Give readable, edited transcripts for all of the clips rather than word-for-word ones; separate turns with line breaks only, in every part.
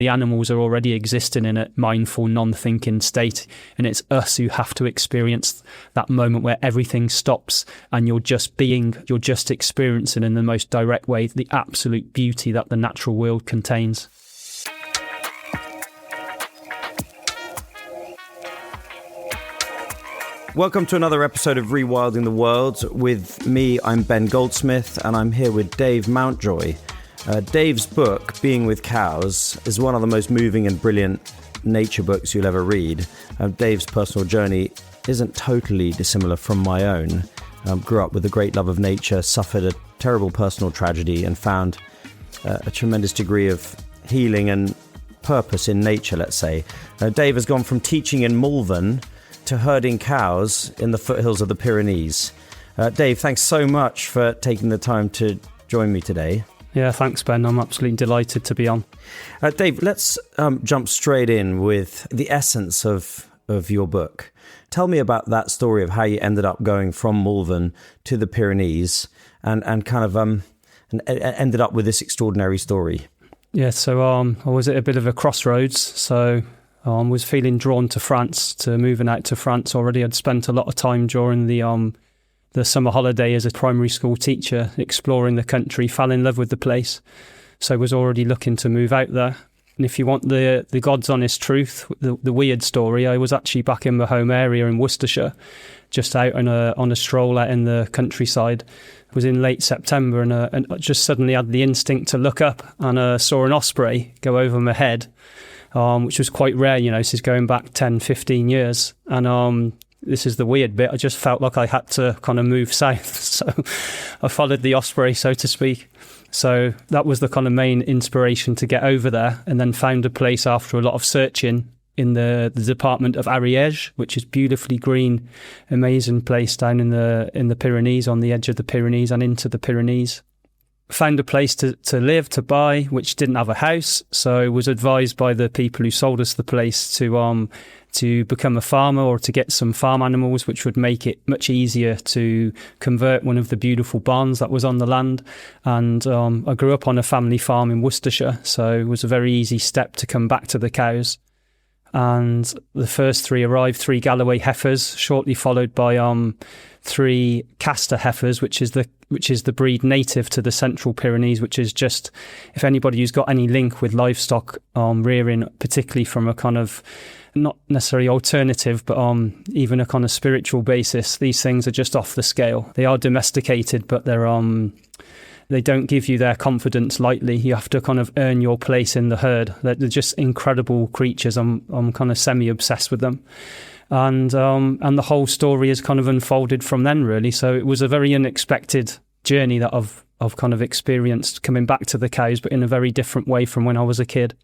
The animals are already existing in a mindful, non-thinking state, and it's us who have to experience that moment where everything stops and you're just experiencing in the most direct way the absolute beauty that the natural world contains.
Welcome to another episode of Rewilding the World. With me, I'm Ben Goldsmith, and I'm here with Dave Mountjoy. Dave's book, Being with Cows, is one of the most moving and brilliant nature books you'll ever read. Dave's personal journey isn't totally dissimilar from my own. Grew up with a great love of nature, suffered a terrible personal tragedy, and found a tremendous degree of healing and purpose in nature, let's say. Dave has gone from teaching in Malvern to herding cows in the foothills of the Pyrenees. Dave, thanks so much for taking the time to join me today.
Yeah, thanks, Ben. I'm absolutely delighted to be on.
Dave, let's jump straight in with the essence of your book. Tell me about that story of how you ended up going from Malvern to the Pyrenees and ended up with this extraordinary story. Yeah,
so I was at a bit of a crossroads. So I was feeling drawn to France, to moving out to France already. I'd spent a lot of time during the summer holiday as a primary school teacher, exploring the country, fell in love with the place. So I was already looking to move out there. And if you want the God's honest truth, the weird story, I was actually back in my home area in Worcestershire, just out on a stroll out in the countryside. It was in late September, and I just suddenly had the instinct to look up and saw an osprey go over my head, which was quite rare, this is going back 10, 15 years. And this is the weird bit. I just felt like I had to kind of move south. So I followed the osprey, so to speak. So that was the kind of main inspiration to get over there, and then found a place after a lot of searching in the department of Ariège, which is beautifully green, amazing place down in the Pyrenees, on the edge of the Pyrenees and into the Pyrenees. Found a place to live, to buy, which didn't have a house. So I was advised by the people who sold us the place to become a farmer or to get some farm animals, which would make it much easier to convert one of the beautiful barns that was on the land. And I grew up on a family farm in Worcestershire, so it was a very easy step to come back to the cows. And the first three arrived, 3 Galloway heifers, shortly followed by 3 Castor heifers, which is the breed native to the Central Pyrenees, which is just, if anybody who's got any link with livestock rearing, particularly from a kind of not necessarily alternative, but even a kind of spiritual basis, these things are just off the scale. They are domesticated, but they don't give you their confidence lightly. You have to kind of earn your place in the herd. They're just incredible creatures. I'm kind of semi-obsessed with them. And the whole story has kind of unfolded from then, really. So it was a very unexpected journey that I've kind of experienced coming back to the cows, but in a very different way from when I was a kid.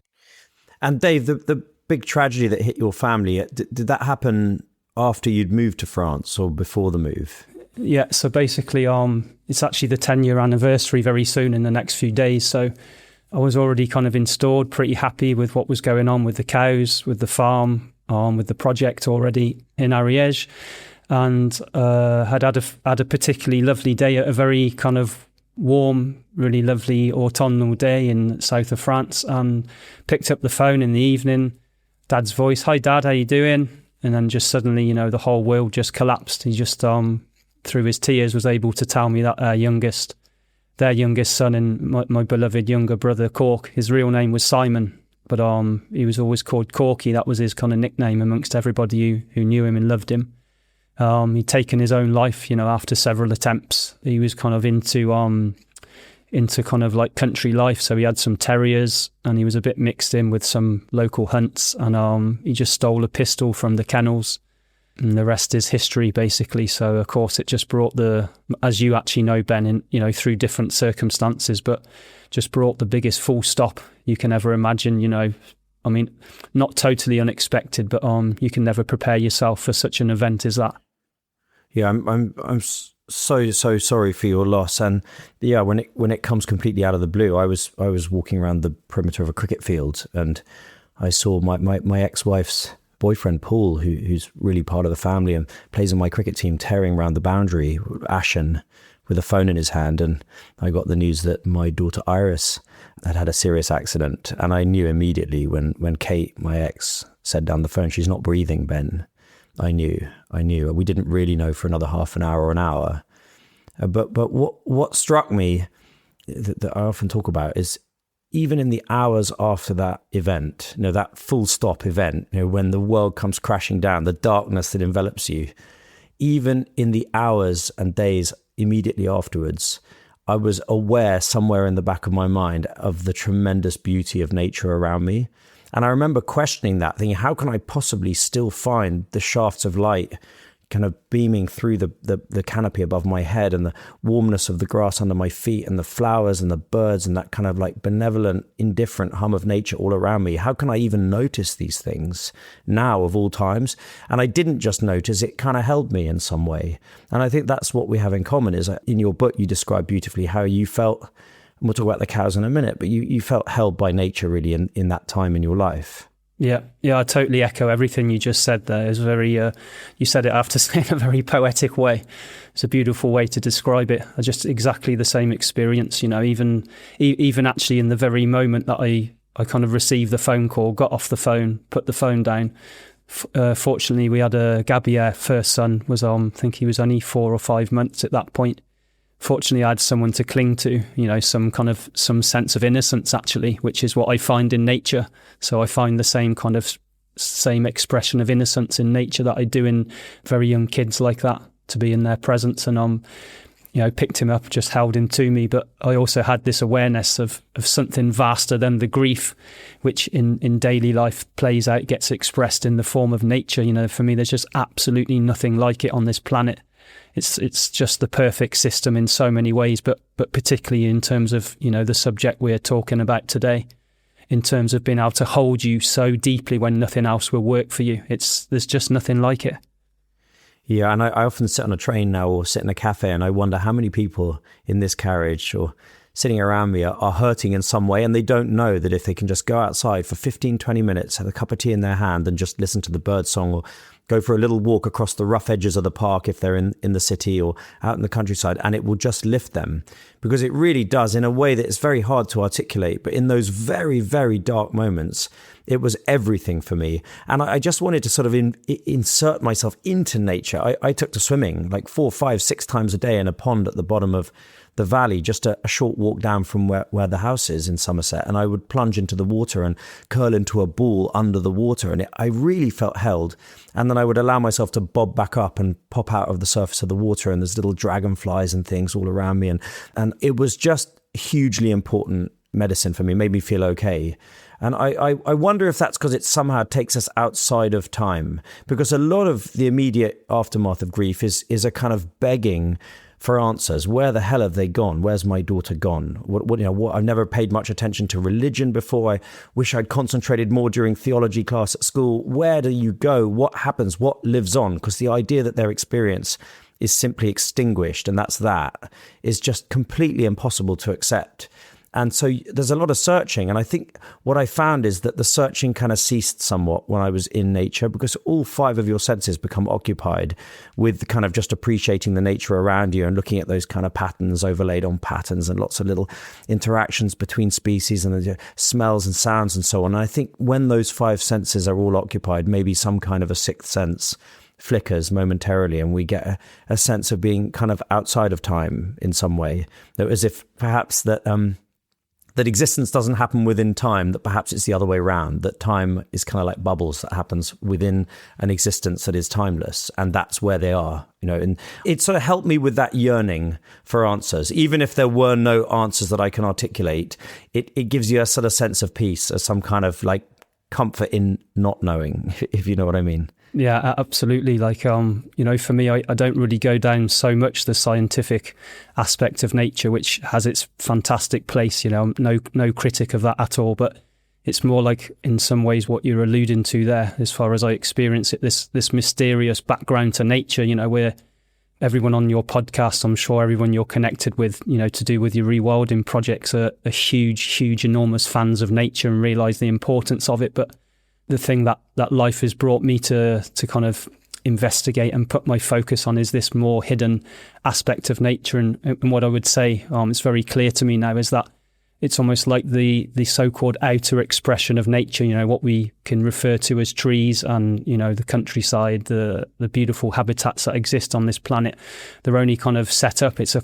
And Dave, the big tragedy that hit your family, did that happen after you'd moved to France or before the move?
Yeah, so basically it's actually the 10-year anniversary very soon in the next few days. So I was already kind of installed, pretty happy with what was going on with the cows, with the farm, with the project already in Ariège, and had a particularly lovely day, a very kind of warm, really lovely autumnal day in south of France, and picked up the phone in the evening, Dad's voice, "Hi Dad, how you doing?" And then just suddenly, the whole world just collapsed. He just through his tears was able to tell me that their youngest son and my beloved younger brother Cork, his real name was Simon, but he was always called Corky. That was his kind of nickname amongst everybody who knew him and loved him. He'd taken his own life, after several attempts. He was kind of into kind of like country life, so he had some terriers and he was a bit mixed in with some local hunts, and he just stole a pistol from the kennels, and the rest is history, basically. So of course it just brought as you actually know, Ben, through different circumstances, but just brought the biggest full stop you can ever imagine. I mean, not totally unexpected, but you can never prepare yourself for such an event as that.
Yeah, I'm so sorry for your loss. And yeah, when it comes completely out of the blue, I was walking around the perimeter of a cricket field, and I saw my ex-wife's boyfriend Paul, who's really part of the family and plays on my cricket team, tearing around the boundary, ashen, with a phone in his hand. And I got the news that my daughter Iris I'd had a serious accident, and I knew immediately when Kate, my ex, said down the phone, "She's not breathing, Ben." I knew. We didn't really know for another half an hour or an hour. But what struck me that I often talk about is even in the hours after that event, that full stop event, when the world comes crashing down, the darkness that envelops you, even in the hours and days immediately afterwards, I was aware somewhere in the back of my mind of the tremendous beauty of nature around me. And I remember questioning that, thinking, how can I possibly still find the shafts of light kind of beaming through the canopy above my head, and the warmness of the grass under my feet, and the flowers and the birds, and that kind of like benevolent, indifferent hum of nature all around me? How can I even notice these things now of all times? And I didn't just notice, it kind of held me in some way. And I think that's what we have in common. Is in your book, you describe beautifully how you felt, and we'll talk about the cows in a minute, but you felt held by nature really in that time in your life.
Yeah, I totally echo everything you just said there. It's very, you said it after saying a very poetic way. It's a beautiful way to describe it. Just exactly the same experience, even actually in the very moment that I kind of received the phone call, got off the phone, put the phone down. Fortunately, we had a Gabby, our first son, was I think he was only 4 or 5 months at that point. Fortunately, I had someone to cling to, some sense of innocence, actually, which is what I find in nature. So I find the same expression of innocence in nature that I do in very young kids like that, to be in their presence. And picked him up, just held him to me. But I also had this awareness of something vaster than the grief, which in daily life plays out, gets expressed in the form of nature. For me, there's just absolutely nothing like it on this planet. It's just the perfect system in so many ways, but particularly in terms of, the subject we're talking about today, in terms of being able to hold you so deeply when nothing else will work for you. There's just nothing like it.
Yeah, and I often sit on a train now or sit in a cafe, and I wonder how many people in this carriage or sitting around me are hurting in some way, and they don't know that if they can just go outside for 15, 20 minutes, have a cup of tea in their hand and just listen to the bird song, or go for a little walk across the rough edges of the park if they're in the city or out in the countryside, and it will just lift them. Because it really does, in a way that is very hard to articulate, but in those very, very dark moments, it was everything for me. And I just wanted to sort of insert myself into nature. I took to swimming like 4, 5, 6 times a day in a pond at the bottom of the valley, just a short walk down from where the house is in Somerset. And I would plunge into the water and curl into a ball under the water. And I really felt held. And then I would allow myself to bob back up and pop out of the surface of the water. And there's little dragonflies and things all around me. And it was just hugely important medicine for me, made me feel okay. And I wonder if that's because it somehow takes us outside of time. Because a lot of the immediate aftermath of grief is a kind of begging for answers. Where the hell have they gone? Where's my daughter gone? What I've never paid much attention to religion before. I wish I'd concentrated more during theology class at school. Where do you go? What happens? What lives on? Because the idea that their experience is simply extinguished, and that is just completely impossible to accept. And so there's a lot of searching. And I think what I found is that the searching kind of ceased somewhat when I was in nature, because all 5 of your senses become occupied with kind of just appreciating the nature around you and looking at those kind of patterns overlaid on patterns and lots of little interactions between species and the smells and sounds and so on. And I think when those 5 senses are all occupied, maybe some kind of a 6th sense flickers momentarily, and we get a sense of being kind of outside of time in some way, as if perhaps that existence doesn't happen within time, that perhaps it's the other way around, that time is kind of like bubbles that happens within an existence that is timeless, and that's where they are, and it sort of helped me with that yearning for answers. Even if there were no answers that I can articulate, it gives you a sort of sense of peace, or some kind of like comfort in not knowing, if you know what I mean.
Yeah, absolutely. Like, for me, I don't really go down so much the scientific aspect of nature, which has its fantastic place. I'm no critic of that at all. But it's more like, in some ways, what you're alluding to there, as far as I experience it, this mysterious background to nature, where everyone on your podcast, I'm sure everyone you're connected with, to do with your rewilding projects are huge, enormous fans of nature and realise the importance of it. But the thing that life has brought me to kind of investigate and put my focus on is this more hidden aspect of nature. And what I would say, it's very clear to me now, is that it's almost like the so-called outer expression of nature, what we can refer to as trees and, the countryside, the beautiful habitats that exist on this planet. They're only kind of set up. It's a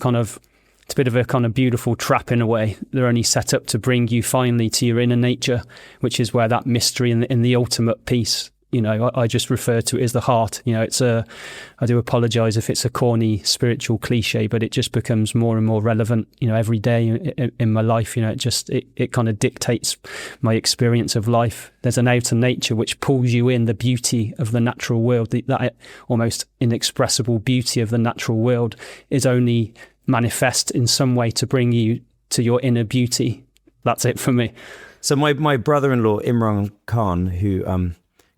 bit of a kind of beautiful trap in a way. They're only set up to bring you finally to your inner nature, which is where that mystery in the ultimate peace, I just refer to it as the heart. I do apologize if it's a corny spiritual cliche, but it just becomes more and more relevant, every day in my life. It kind of dictates my experience of life. There's an outer nature which pulls you in, the beauty of the natural world, that almost inexpressible beauty of the natural world is only manifest in some way to bring you to your inner beauty. That's it for me.
So my brother-in-law, Imran Khan, who,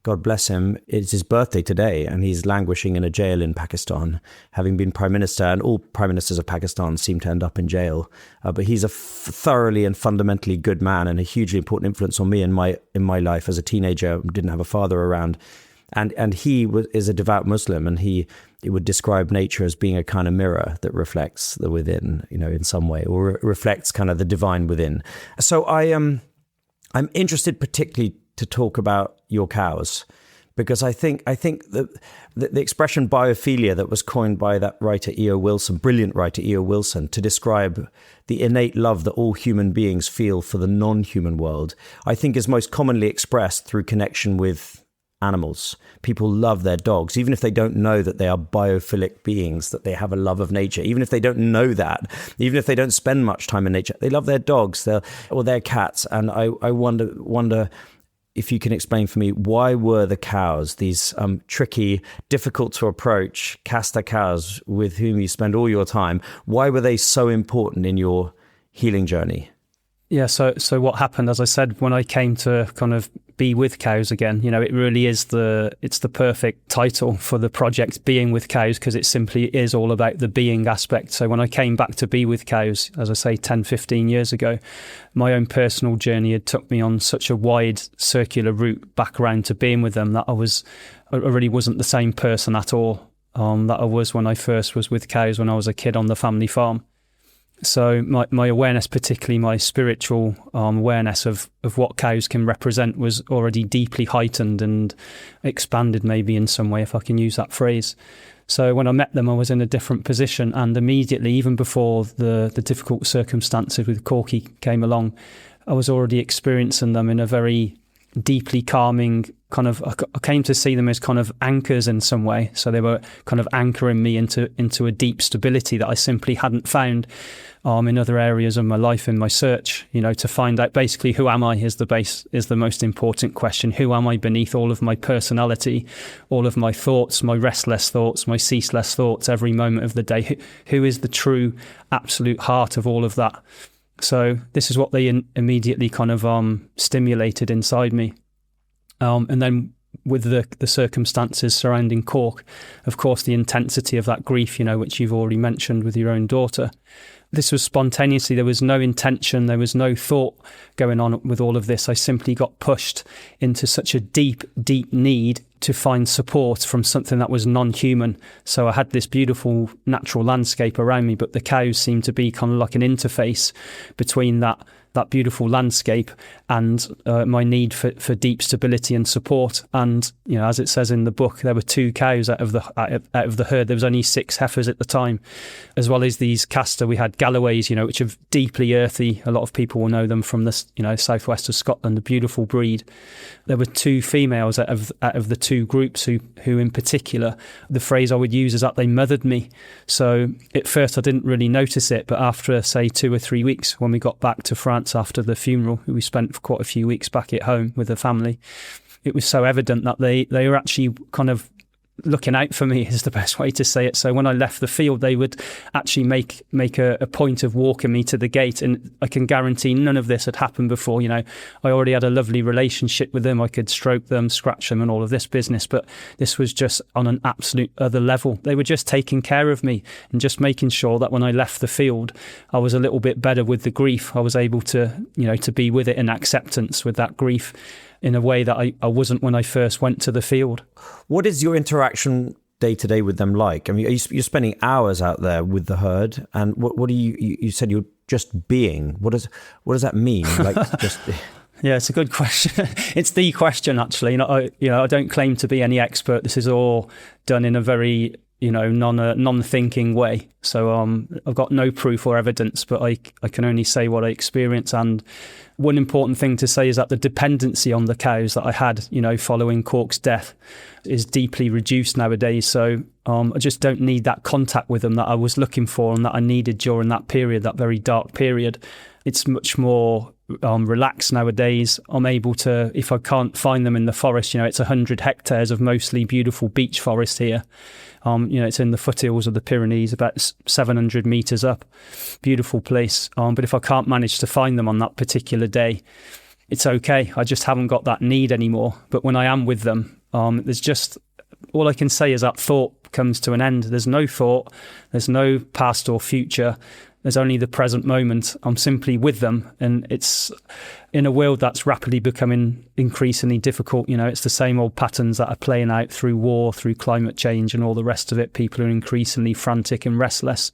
God bless him, it's his birthday today, and he's languishing in a jail in Pakistan, having been prime minister, and all prime ministers of Pakistan seem to end up in jail. But he's a thoroughly and fundamentally good man, and a hugely important influence on me in my life as a teenager. Didn't have a father around, and he is a devout Muslim, and he would describe nature as being a kind of mirror that reflects the within, in some way, or reflects kind of the divine within. So I'm interested particularly to talk about your cows, because I think the expression biophilia that was coined by that writer E.O. Wilson, brilliant writer E.O. Wilson, to describe the innate love that all human beings feel for the non-human world, I think is most commonly expressed through connection with animals. People love their dogs, even if they don't know that they are biophilic beings, that they have a love of nature. Even if they don't know that, even if they don't spend much time in nature, they love their dogs or their cats. And I wonder if you can explain for me, why were the cows, these tricky, difficult to approach castor cows with whom you spend all your time, why were they so important in your healing journey?
Yeah, so what happened, as I said, when I came to kind of be with cows again, it really is it's the perfect title for the project, Being with Cows, because it simply is all about the being aspect. So when I came back to be with cows, as I say, 10, 15 years ago, my own personal journey had took me on such a wide circular route back around to being with them that I really wasn't the same person at all that I was when I first was with cows when I was a kid on the family farm. So my awareness, particularly my spiritual awareness of what cows can represent, was already deeply heightened and expanded, maybe in some way, if I can use that phrase. So when I met them, I was in a different position, and immediately, even before the difficult circumstances with Corky came along, I was already experiencing them in a very deeply calming kind of, I came to see them as kind of anchors in some way. So they were kind of anchoring me into a deep stability that I simply hadn't found in other areas of my life in my search, to find out basically who am I is the most important question. Who am I beneath all of my personality, all of my thoughts, my restless thoughts, my ceaseless thoughts every moment of the day? Who is the true absolute heart of all of that? So this is what they immediately kind of stimulated inside me. And then with the circumstances surrounding Cork, of course, the intensity of that grief, which you've already mentioned with your own daughter. This was spontaneously. There was no intention. There was no thought going on with all of this. I simply got pushed into such a deep, deep need to find support from something that was non-human. So I had this beautiful natural landscape around me, but the cows seemed to be kind of like an interface between that beautiful landscape and my need for deep stability and support. And as it says in the book, there were 2 cows out of the herd. There was only 6 heifers at the time, as well as these castor. We had Galloways, which are deeply earthy. A lot of people will know them from the southwest of Scotland, a beautiful breed. There were 2 females out of the 2 groups who in particular, the phrase I would use is that they mothered me. So at first I didn't really notice it, but after say 2 or 3 weeks, when we got back to France after the funeral, we spent quite a few weeks back at home with the family, it was so evident that they were actually kind of looking out for me, is the best way to say it. So when I left the field, they would actually make a point of walking me to the gate, and I can guarantee none of this had happened before. I already had a lovely relationship with them. I could stroke them, scratch them and all of this business, but this was just on an absolute other level. They were just taking care of me and just making sure that when I left the field, I was a little bit better with the grief. I was able to be with it in acceptance with that grief in a way that I wasn't when I first went to the field. What is your interaction day to day with them like? I mean, you're spending hours out there with the herd, and what do you said you're
just being? What does that mean? Like just.
Yeah, it's a good question. It's the question, actually. I don't claim to be any expert. This is all done in a very, non-thinking way. So I've got no proof or evidence, but I can only say what I experience. And one important thing to say is that the dependency on the cows that I had, following Cork's death is deeply reduced nowadays. So I just don't need that contact with them that I was looking for and that I needed during that period, that very dark period. It's much more relaxed nowadays. I'm able to, if I can't find them in the forest, it's 100 hectares of mostly beautiful beech forest here. It's in the foothills of the Pyrenees, about 700 metres up. Beautiful place. But if I can't manage to find them on that particular day, it's okay. I just haven't got that need anymore. But when I am with them, there's just, all I can say is that thought comes to an end. There's no thought. There's no past or future. There's only the present moment. I'm simply with them. And it's in a world that's rapidly becoming increasingly difficult. It's the same old patterns that are playing out through war, through climate change and all the rest of it. People are increasingly frantic and restless.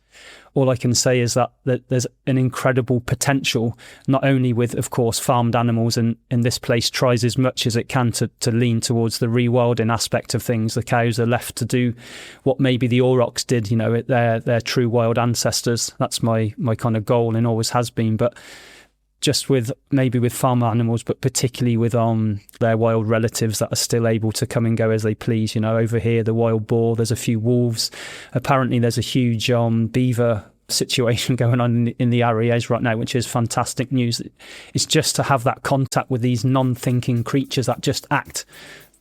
All I can say is that there's an incredible potential, not only with, of course, farmed animals, and this place tries as much as it can to lean towards the rewilding aspect of things. The cows are left to do what maybe the aurochs did, their true wild ancestors. That's my kind of goal and always has been. But just with farm animals, but particularly with their wild relatives that are still able to come and go as they please. Over here, the wild boar, there's a few wolves. Apparently, there's a huge beaver situation going on in the Pyrenees right now, which is fantastic news. It's just to have that contact with these non-thinking creatures that just act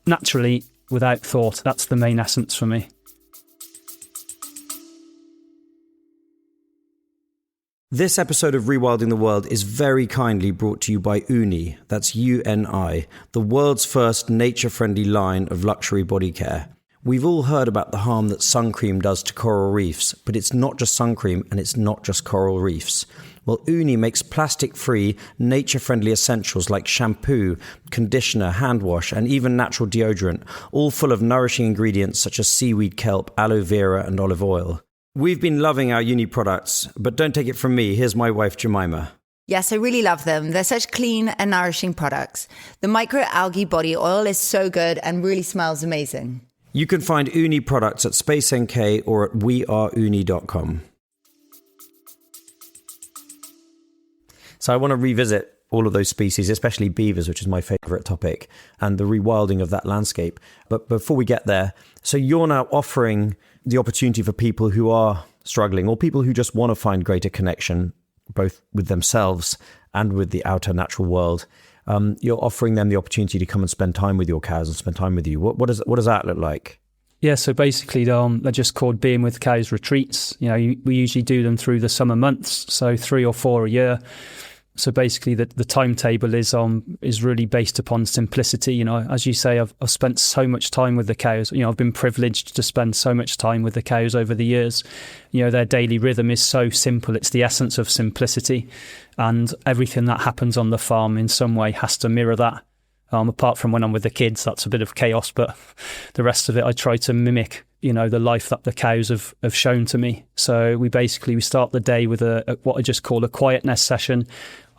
naturally without thought. That's the main essence for me.
This episode of Rewilding the World is very kindly brought to you by Uni, that's UNI, the world's first nature-friendly line of luxury body care. We've all heard about the harm that sun cream does to coral reefs, but it's not just sun cream and it's not just coral reefs. Well, Uni makes plastic-free, nature-friendly essentials like shampoo, conditioner, hand wash, and even natural deodorant, all full of nourishing ingredients such as seaweed kelp, aloe vera, and olive oil. We've been loving our Uni products, but don't take it from me. Here's my wife, Jemima.
Yes, I really love them. They're such clean and nourishing products. The microalgae body oil is so good and really smells amazing.
You can find Uni products at Space NK or at weareuni.com. So I want to revisit all of those species, especially beavers, which is my favourite topic, and the rewilding of that landscape. But before we get there, so you're now offering the opportunity for people who are struggling or people who just want to find greater connection, both with themselves and with the outer natural world. You're offering them the opportunity to come and spend time with your cows and spend time with you. What does that look like?
Yeah, so basically they're just called Being with Cows retreats. We usually do them through the summer months, so 3 or 4 a year. So basically the timetable is really based upon simplicity. As you say, I've spent so much time with the cows. I've been privileged to spend so much time with the cows over the years. Their daily rhythm is so simple. It's the essence of simplicity, and everything that happens on the farm in some way has to mirror that. Apart from when I'm with the kids, that's a bit of chaos, but the rest of it, I try to mimic, the life that the cows have shown to me. So we start the day with what I just call a quietness session.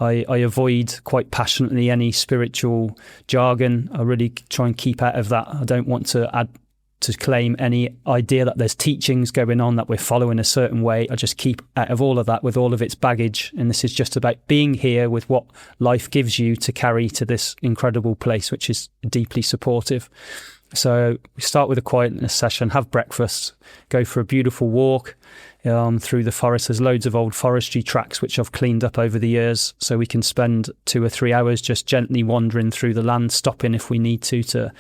I avoid quite passionately any spiritual jargon. I really try and keep out of that. I don't want to claim any idea that there's teachings going on, that we're following a certain way. I just keep out of all of that with all of its baggage. And this is just about being here with what life gives you to carry to this incredible place, which is deeply supportive. So we start with a quietness session, have breakfast, go for a beautiful walk through the forest. There's loads of old forestry tracks which I've cleaned up over the years, so we can spend 2 or 3 hours just gently wandering through the land, stopping if we need to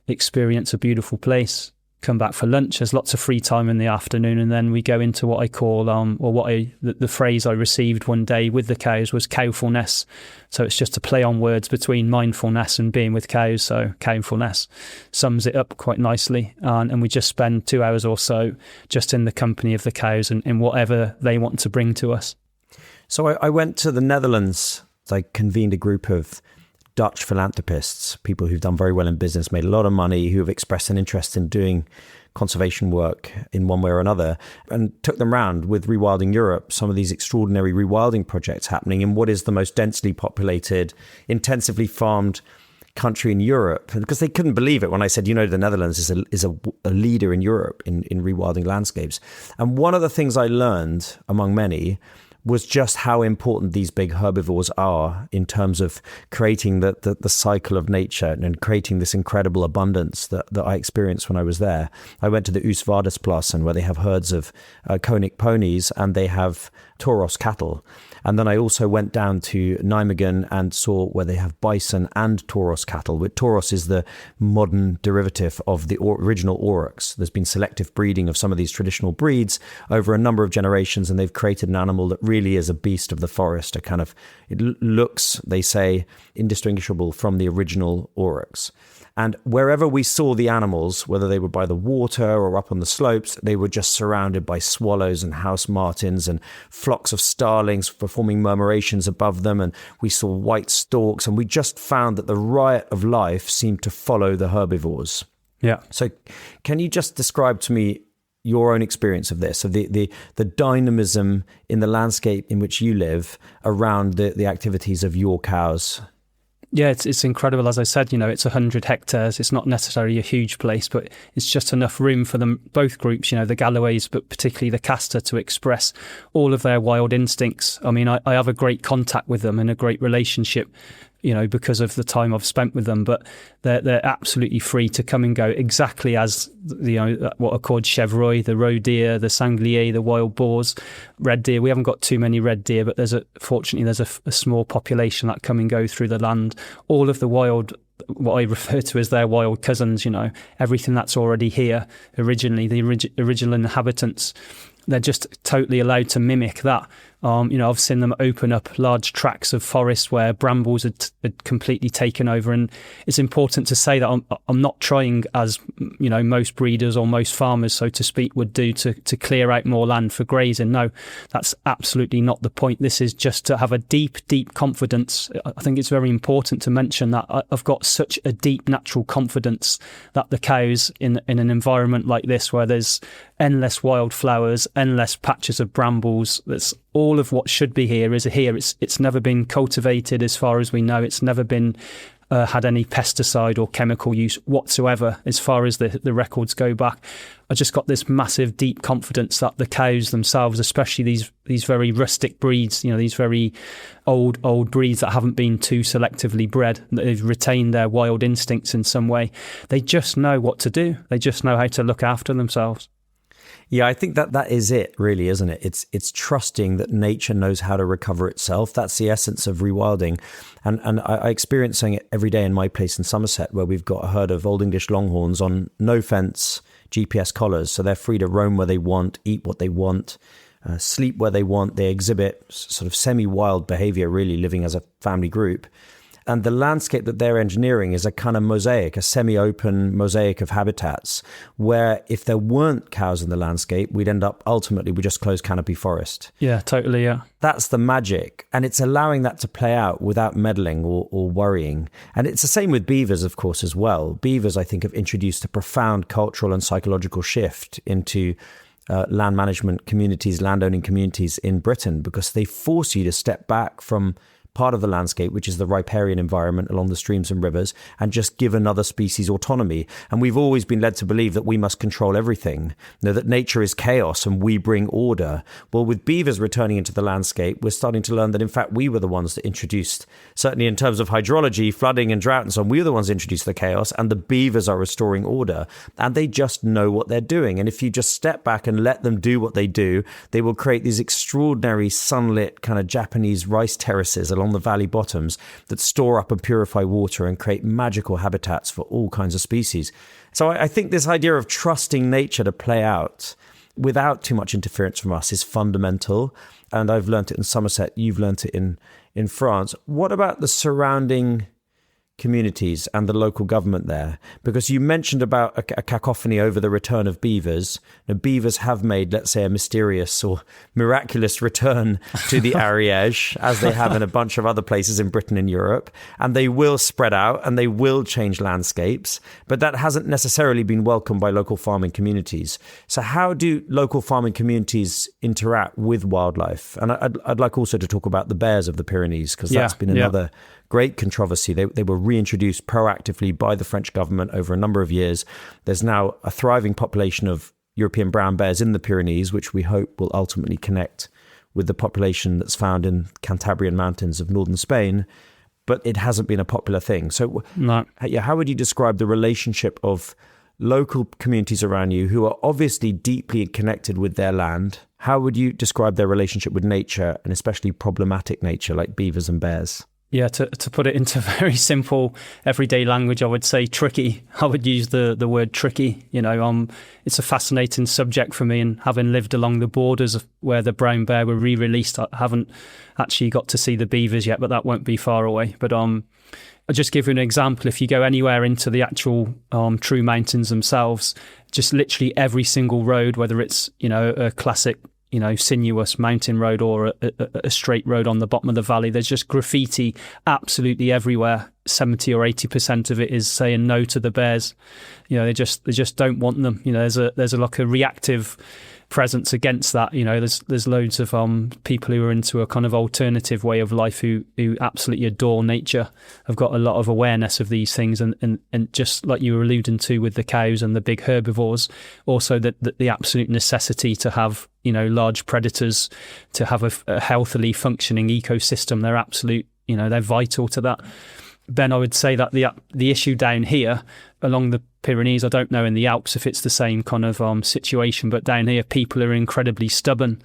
experience a beautiful place. Come back for lunch. There's lots of free time in the afternoon, and then we go into what I call, the phrase I received one day with the cows was cowfulness. So it's just a play on words between mindfulness and being with cows. So cowfulness sums it up quite nicely. And we just spend 2 hours or so just in the company of the cows and in whatever they want to bring to us.
So I went to the Netherlands. I convened a group of Dutch philanthropists, people who've done very well in business, made a lot of money, who have expressed an interest in doing conservation work in one way or another, and took them round with Rewilding Europe, some of these extraordinary rewilding projects happening in what is the most densely populated, intensively farmed country in Europe, because they couldn't believe it when I said, the Netherlands is a leader in Europe in rewilding landscapes. And one of the things I learned, among many, was just how important these big herbivores are in terms of creating the cycle of nature and creating this incredible abundance that I experienced when I was there. I went to the Oostvaardersplassen, where they have herds of Konik ponies and they have Toros cattle. And then I also went down to Nijmegen and saw where they have bison and Toros cattle. But Toros is the modern derivative of the original Aurochs. There's been selective breeding of some of these traditional breeds over a number of generations, and they've created an animal that really is a beast of the forest. It looks, they say, indistinguishable from the original Aurochs. And wherever we saw the animals, whether they were by the water or up on the slopes, they were just surrounded by swallows and house martins and flocks of starlings performing murmurations above them. And we saw white storks, and we just found that the riot of life seemed to follow the herbivores.
Yeah.
So can you just describe to me your own experience of this, of the dynamism in the landscape in which you live around the activities of your cows?
Yeah, it's incredible. As I said, it's 100 hectares. It's not necessarily a huge place, but it's just enough room for them, both groups, the Galloways, but particularly the Castor, to express all of their wild instincts. I mean, I have a great contact with them and a great relationship, because of the time I've spent with them, but they're absolutely free to come and go, exactly as, what are called chevreuils, the roe deer, the sanglier, the wild boars, red deer. We haven't got too many red deer, but fortunately there's a small population that come and go through the land. All of the wild, what I refer to as their wild cousins, everything that's already here originally, the original inhabitants, they're just totally allowed to mimic that. I've seen them open up large tracts of forest where brambles had completely taken over. And it's important to say that I'm not trying, as most breeders or most farmers, so to speak, would do to clear out more land for grazing. No, that's absolutely not the point. This is just to have a deep confidence. I think it's very important to mention that I've got such a deep natural confidence that the cows in an environment like this, where there's endless wildflowers, endless patches of brambles, that's all of what should be here is here. It's never been cultivated, as far as we know. It's never been had any pesticide or chemical use whatsoever, as far as the records go back. I just got this massive, deep confidence that the cows themselves, especially these very rustic breeds, these very old breeds that haven't been too selectively bred, that they've retained their wild instincts in some way. They just know what to do. They just know how to look after themselves.
Yeah, I think that is it, really, isn't it? It's trusting that nature knows how to recover itself. That's the essence of rewilding. And I experience it every day in my place in Somerset, where we've got a herd of Old English Longhorns on no fence GPS collars. So they're free to roam where they want, eat what they want, sleep where they want. They exhibit sort of semi-wild behavior, really, living as a family group. And the landscape that they're engineering is a kind of mosaic, a semi-open mosaic of habitats, where if there weren't cows in the landscape, we'd end up ultimately with just closed canopy forest.
Yeah, totally, yeah.
That's the magic. And it's allowing that to play out without meddling or worrying. And it's the same with beavers, of course, as well. Beavers, I think, have introduced a profound cultural and psychological shift into land management communities, landowning communities in Britain, because they force you to step back from part of the landscape, which is the riparian environment along the streams and rivers, and just give another species autonomy. And we've always been led to believe that we must control everything, that nature is chaos and we bring order. Well, with beavers returning into the landscape, we're starting to learn that, in fact, we were the ones that introduced, certainly in terms of hydrology, flooding and drought and so on, we were the ones that introduced the chaos, and the beavers are restoring order. And they just know what they're doing. And if you just step back and let them do what they do, they will create these extraordinary sunlit kind of Japanese rice terraces along the valley bottoms that store up and purify water and create magical habitats for all kinds of species. So I think this idea of trusting nature to play out without too much interference from us is fundamental. And I've learned it in Somerset. You've learned it in France. What about the surrounding communities and the local government there? Because you mentioned about a cacophony over the return of beavers. Now, beavers have made, let's say, a mysterious or miraculous return to the Ariège, as they have in a bunch of other places in Britain and Europe, and they will spread out and they will change landscapes, but that hasn't necessarily been welcomed by local farming communities. So how do local farming communities interact with wildlife? And I'd like also to talk about the bears of the Pyrenees, because that's been another great controversy. They were reintroduced proactively by the French government over a number of years. There's now a thriving population of European brown bears in the Pyrenees, which we hope will ultimately connect with the population that's found in Cantabrian mountains of northern Spain. But it hasn't been a popular thing. So how would you describe the relationship of local communities around you who are obviously deeply connected with their land? How would you describe their relationship with nature, and especially problematic nature like beavers and bears?
Yeah, to put it into very simple everyday language, I would say tricky. I would use the word tricky. It's a fascinating subject for me, and having lived along the borders of where the brown bear were re-released, I haven't actually got to see the beavers yet, but that won't be far away. But I'll just give you an example. If you go anywhere into the actual true mountains themselves, just literally every single road, whether it's a classic sinuous mountain road or a straight road on the bottom of the valley, there's just graffiti absolutely everywhere. 70 or 80% of it is saying no to the bears. They just don't want them. There's a reactive presence against that. There's loads of people who are into a kind of alternative way of life who absolutely adore nature. I've got a lot of awareness of these things, and just like you were alluding to with the cows and the big herbivores, also that the absolute necessity to have large predators, to have a healthily functioning ecosystem. They're absolute, they're vital to that. Then I would say that the issue down here along the Pyrenees, I don't know in the Alps if it's the same kind of situation, but down here people are incredibly stubborn.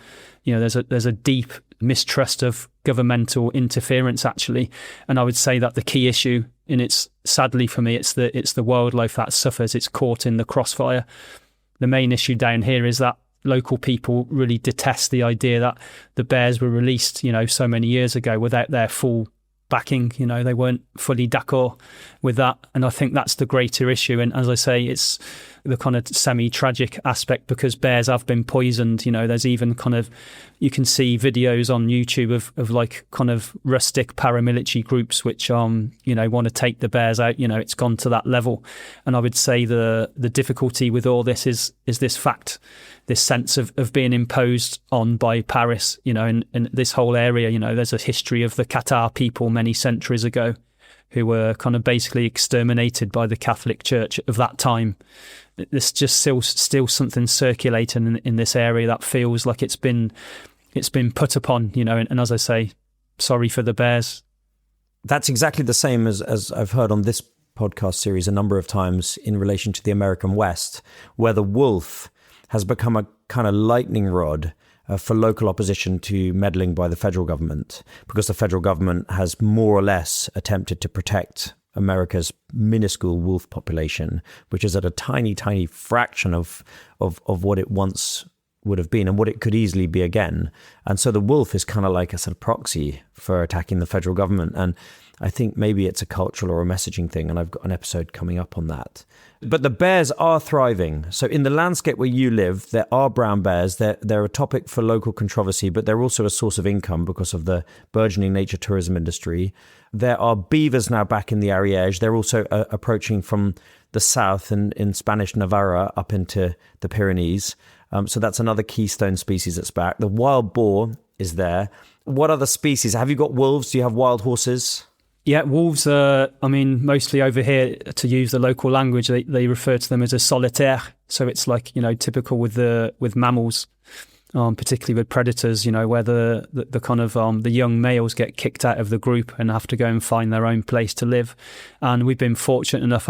There's a deep mistrust of governmental interference actually, and I would say that the key issue, and it's sadly for me, it's the wildlife that suffers. It's caught in the crossfire. The main issue down here is that local people really detest the idea that the bears were released, so many years ago without their full backing. They weren't fully d'accord with that, and I think that's the greater issue. And as I say, it's the kind of semi-tragic aspect, because bears have been poisoned. There's even kind of, you can see videos on YouTube of like kind of rustic paramilitary groups which want to take the bears out. It's gone to that level. And I would say the difficulty with all this is this fact, this sense of being imposed on by Paris, in this whole area. There's a history of the Qatar people many centuries ago who were kind of basically exterminated by the Catholic Church of that time. There's just still something circulating in this area that feels like it's been put upon, and as I say, sorry for the bears.
That's exactly the same as I've heard on this podcast series a number of times in relation to the American West, where the wolf has become a kind of lightning rod for local opposition to meddling by the federal government, because the federal government has more or less attempted to protect America's minuscule wolf population, which is at a tiny, tiny fraction of what it once would have been and what it could easily be again. And so the wolf is kind of like a sort of proxy for attacking the federal government. And I think maybe it's a cultural or a messaging thing, and I've got an episode coming up on that. But the bears are thriving. So in the landscape where you live, there are brown bears. They're a topic for local controversy, but they're also a source of income because of the burgeoning nature tourism industry. There are beavers now back in the Ariège. They're also approaching from the south in Spanish Navarra up into the Pyrenees. So that's another keystone species that's back. The wild boar is there. What other species? Have you got wolves? Do you have wild horses?
Yeah, wolves are, mostly over here, to use the local language, they refer to them as a solitaire. So it's like, typical with mammals, particularly with predators, where the kind of the young males get kicked out of the group and have to go and find their own place to live. And we've been fortunate enough,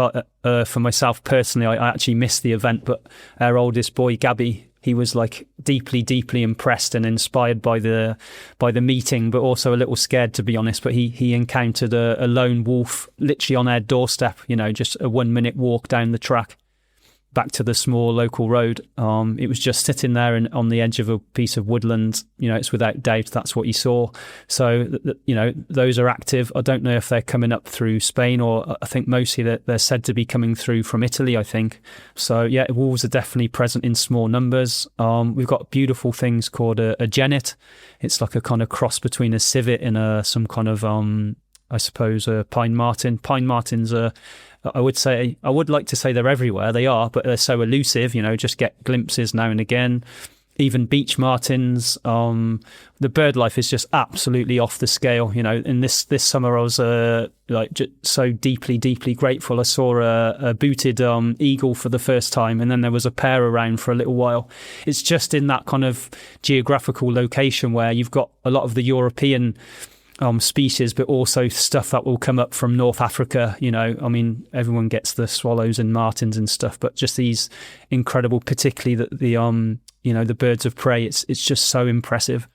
for myself personally, I actually missed the event, but our oldest boy, Gabby, he was like deeply, deeply impressed and inspired by the meeting, but also a little scared, to be honest. But he encountered a lone wolf literally on our doorstep, just a 1 minute walk down the track. back to the small local road. It was just sitting there on the edge of a piece of woodland. It's without doubt that's what you saw. So, those are active. I don't know if they're coming up through Spain, or I think mostly they're said to be coming through from Italy, I think. So, yeah, wolves are definitely present in small numbers. We've got beautiful things called a genet. It's like a kind of cross between a civet and some kind of, I suppose, a pine marten. Pine martens are, I would like to say they're everywhere. They are, but they're so elusive, just get glimpses now and again. Even beech martens. The bird life is just absolutely off the scale. In this summer I was just so deeply grateful. I saw a booted eagle for the first time, and then there was a pair around for a little while. It's just in that kind of geographical location where you've got a lot of the European species, but also stuff that will come up from North Africa. Everyone gets the swallows and martins and stuff, but just these incredible, particularly the birds of prey. It's just so impressive.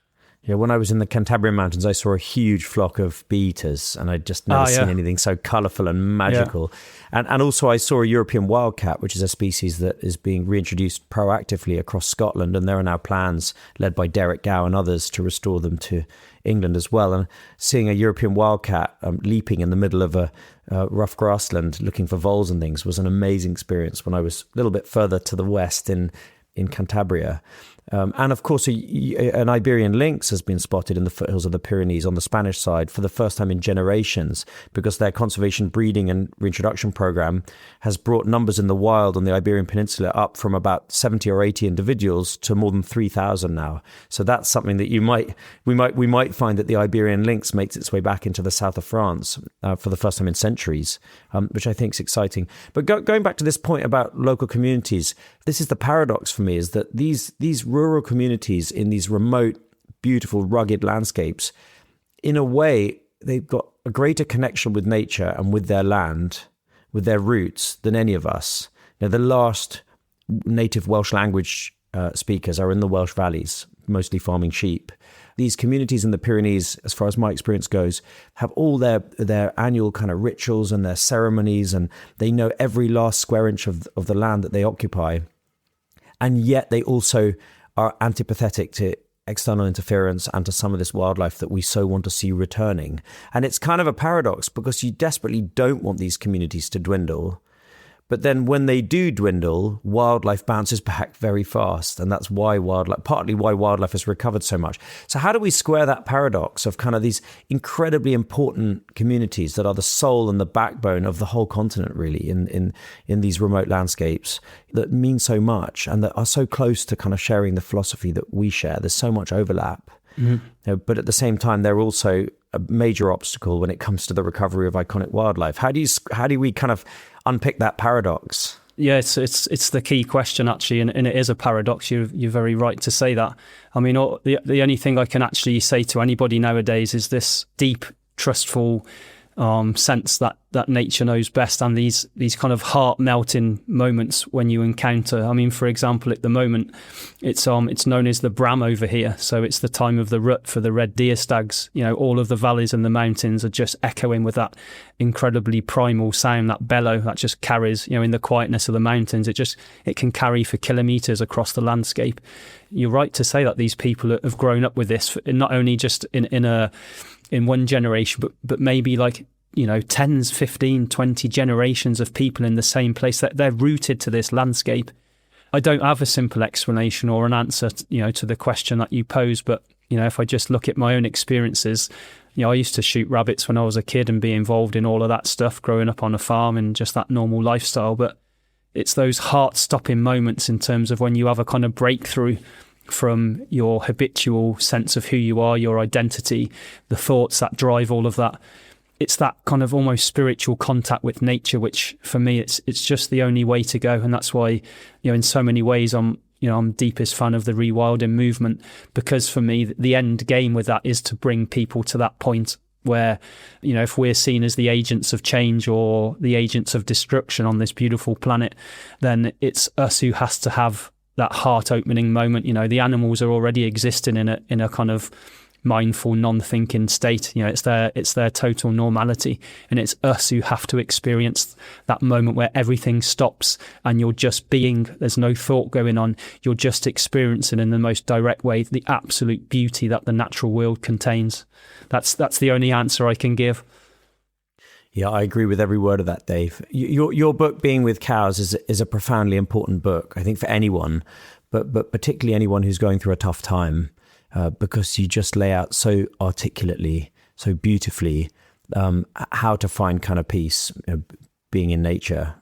Yeah, when I was in the Cantabrian Mountains, I saw a huge flock of bee-eaters, and I'd just never seen anything so colourful and magical. Yeah. And also I saw a European wildcat, which is a species that is being reintroduced proactively across Scotland, and there are now plans led by Derek Gow and others to restore them to England as well. And seeing a European wildcat leaping in the middle of a rough grassland looking for voles and things was an amazing experience when I was a little bit further to the west in Cantabria. And of course, an Iberian lynx has been spotted in the foothills of the Pyrenees on the Spanish side for the first time in generations, because their conservation breeding and reintroduction program has brought numbers in the wild on the Iberian Peninsula up from about 70 or 80 individuals to more than 3,000 now. So that's something that we might find that the Iberian lynx makes its way back into the south of France for the first time in centuries, which I think is exciting. But going back to this point about local communities, this is the paradox for me, is that these rural communities in these remote, beautiful, rugged landscapes, in a way, they've got a greater connection with nature and with their land, with their roots, than any of us. The last native Welsh language speakers are in the Welsh valleys, mostly farming sheep. These communities in the Pyrenees, as far as my experience goes, have all their annual kind of rituals and their ceremonies, and they know every last square inch of the land that they occupy. And yet they also are antipathetic to external interference and to some of this wildlife that we so want to see returning. And it's kind of a paradox, because you desperately don't want these communities to dwindle. But then when they do dwindle, wildlife bounces back very fast. And that's partly why wildlife has recovered so much. So how do we square that paradox of kind of these incredibly important communities that are the soul and the backbone of the whole continent, really, in these remote landscapes that mean so much and that are so close to kind of sharing the philosophy that we share? There's so much overlap. Mm-hmm. But at the same time, they're also a major obstacle when it comes to the recovery of iconic wildlife. How do we kind of unpick that paradox?
Yeah, it's the key question, actually, and it is a paradox. You're very right to say that. I mean, the only thing I can actually say to anybody nowadays is this deep, trustful sense that nature knows best, and these kind of heart-melting moments when you encounter. I mean, for example, at the moment, it's known as the Bram over here, so it's the time of the rut for the red deer stags. All of the valleys and the mountains are just echoing with that incredibly primal sound, that bellow that just carries. In the quietness of the mountains, it can carry for kilometres across the landscape. You're right to say that these people have grown up with this, not only just in one generation, but maybe like 10s, 15, 20 generations of people in the same place. That they're rooted to this landscape. I don't have a simple explanation or an answer to the question that you pose, but if I just look at my own experiences, I used to shoot rabbits when I was a kid and be involved in all of that stuff growing up on a farm and just that normal lifestyle. But it's those heart-stopping moments in terms of when you have a kind of breakthrough from your habitual sense of who you are, your identity, the thoughts that drive all of that. It's that kind of almost spiritual contact with nature, which for me, it's just the only way to go. And that's why, in so many ways, I'm deepest fan of the rewilding movement, because for me, the end game with that is to bring people to that point where, if we're seen as the agents of change or the agents of destruction on this beautiful planet, then it's us who has to have that heart-opening moment. The animals are already existing in a kind of mindful, non-thinking state. You know, it's their total normality, and it's us who have to experience that moment where everything stops and you're just being. There's no thought going on. You're just experiencing in the most direct way the absolute beauty that the natural world contains. That's the only answer I can give.
Yeah, I agree with every word of that, Dave. Your book, Being with Cows, is a profoundly important book, I think, for anyone, but particularly anyone who's going through a tough time. Because you just lay out so articulately, so beautifully, how to find kind of peace, being in nature.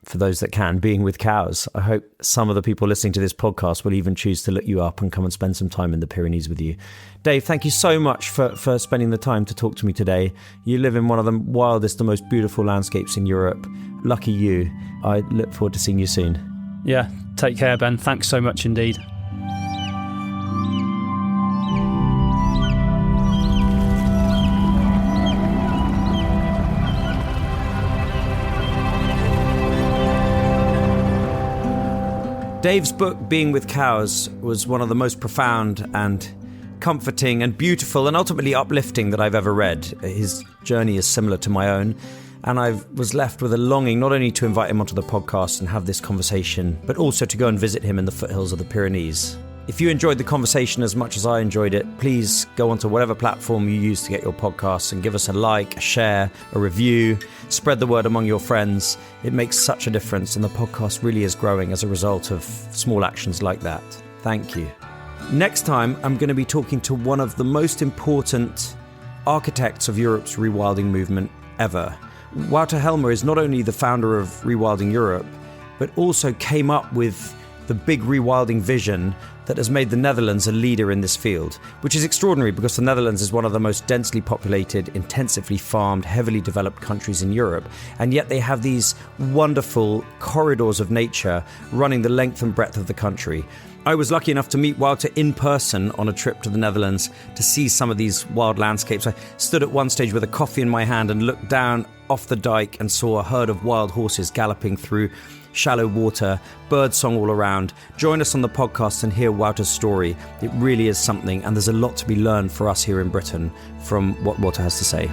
For those that can, being with cows. I hope some of the people listening to this podcast will even choose to look you up and come and spend some time in the Pyrenees with you. Dave, thank you so much for spending the time to talk to me today. You live in one of the wildest, the most beautiful landscapes in Europe. Lucky you. I look forward to seeing you soon.
Yeah, take care, Ben. Thanks so much indeed.
Dave's book, Being with Cows, was one of the most profound and comforting and beautiful and ultimately uplifting that I've ever read. His journey is similar to my own, and I was left with a longing not only to invite him onto the podcast and have this conversation, but also to go and visit him in the foothills of the Pyrenees. If you enjoyed the conversation as much as I enjoyed it, please go onto whatever platform you use to get your podcasts and give us a like, a share, a review. Spread the word among your friends. It makes such a difference, and the podcast really is growing as a result of small actions like that. Thank you. Next time, I'm going to be talking to one of the most important architects of Europe's rewilding movement ever. Wouter Helmer is not only the founder of Rewilding Europe, but also came up with the big rewilding vision that has made the Netherlands a leader in this field, which is extraordinary because the Netherlands is one of the most densely populated, intensively farmed, heavily developed countries in Europe, and yet they have these wonderful corridors of nature running the length and breadth of the country. I was lucky enough to meet Wouter in person on a trip to the Netherlands to see some of these wild landscapes. I stood at one stage with a coffee in my hand and looked down off the dike and saw a herd of wild horses galloping through shallow water, birdsong all around. Join us on the podcast and hear Wouter's story. It really is something, and there's a lot to be learned for us here in Britain from what Wouter has to say.